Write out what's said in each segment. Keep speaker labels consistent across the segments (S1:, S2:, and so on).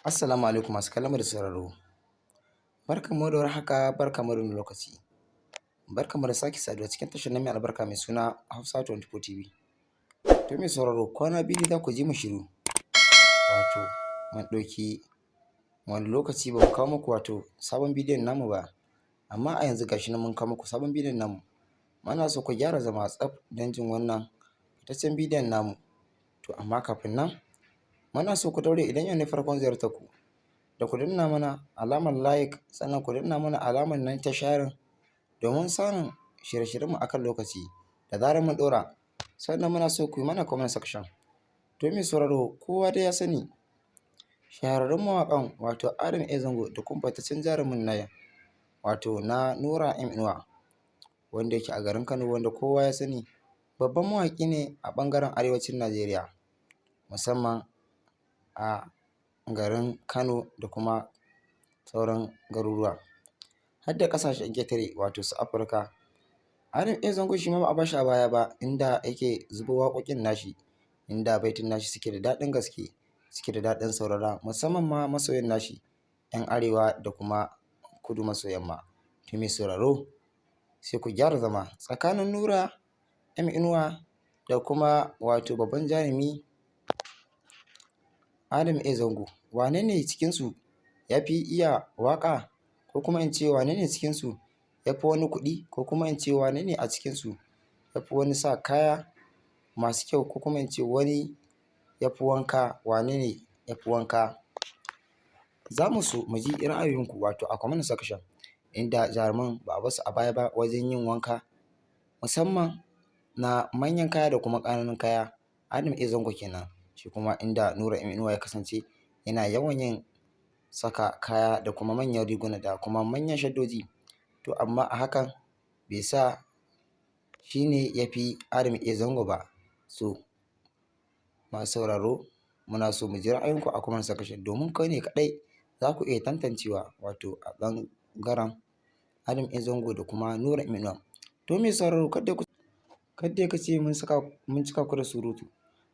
S1: Assalamu alaikum masu kallon da sauraro. Barkanmu da warhaka, barkanmu da wannan lokaci. Barkanmu da sake saduwa cikin tashar nan mai albarka mai suna Hausa 24 TV. To mai sauraro kwana biyu za ku ji mu shiru. Wato mun ɗauki wani lokaci ba mu kawo muku wato sabon bidiyon namu ba. Amma a yanzu gashi nan mun kawo muku sabon bidiyon namu. Muna so ku gyara zama tsaf don jin wannan fitaccen bidiyon namu. To amma kafin nan muna so ku daure idan yau ne farkon ziyartar ku da ku danna mana alamar like, sannan ku danna mana alamar nan ta sharing domin samun shirye-shiryenmu akan lokaci da zarar mun ɗora. Sannan muna so ku yi mana comment section. To mai sauraro kowa dai ya sani shahararrun mawaƙan wato Adam A Zango da kuma fitaccen jarumin nan wato na Nura M Inuwa wanda yake a garin Kano, wanda kowa ya sani babban mawaƙi ne a ɓangaren arewacin Najeriya, musamman a garin Kano da kuma sauran garuruwa har da ƙasashen ƙetare wato su Afirka. Adam A Zango shi ma ba a bashi a baya ba, inda yake zubo waƙoƙin nashi, inda baitin nashi suke da daɗin gaske, suke da daɗin saurara, musamman ma masoyan nashi 'yan arewa da kuma kudu maso yamma. To mai sauraro sai ku gyara zama tsakanin Nura M Inuwa da kuma wato babban jarumi Adam A Zango. Wane ne cikinsu ya fi iya waƙa, ko kuma in ce wane ne cikinsu ya fi wani kuɗi, ko kuma in ce wane ne a cikinsu ya fi wani sa kaya masu kyau, ko kuma in ce wani ya fi wanka, wane ne ya fi wanka? Za mu so mu ji ra'ayoyinku wato a comment section, inda jaruman ba a basu a baya ba wajen yin wanka, musamman na manyan kaya da kuma ƙananan kaya. Adam A Zango kenan, shi kuma inda Nura M Inuwa ya kasance yana yawan yin saka kaya da kuma manyan riguna da kuma manyan shaddoji. To amma a hakan bai sa shi ne ya fi Adam A Zango ba. So masu sauraro muna so mu ji ra'ayinku a comment section, domin kai ne kaɗai za ku iya tantancewa wato a ɓangaren Adam A Zango da kuma Nura M Inuwa. To mai sauraro kadda ka ce mun cika ku da surutu.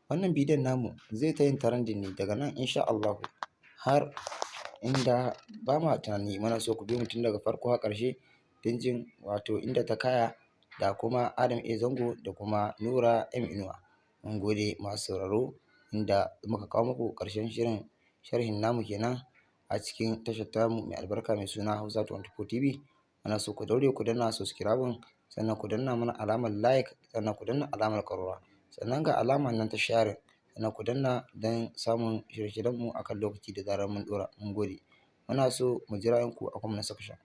S1: Wannan bidiyon namu zai ta yin trending ne daga nan insha Allahu har inda ba ma tunani. Muna so ku bi mu tun daga farko har ƙarshe don jin wato inda ta kaya da kuma Adam A Zango da kuma Nura M Inuwa. Mun gode masu sauraro, inda muka kawo muku ƙarshen sharhin namu kenan a cikin tashar tamu mai albarka mai suna Hausa 24 TV. Muna so ku daure ku danna subscribe, sannan ku danna mana alamar like, sannan ku danna alamar ƙararrawa, sannan ga alamar nan ta sharing, sannan ku danna don samun shirye-shiryenmu akan lokaci da zarar mun ɗora. Mun gode. Muna so mu ji ra'ayinku a comment section.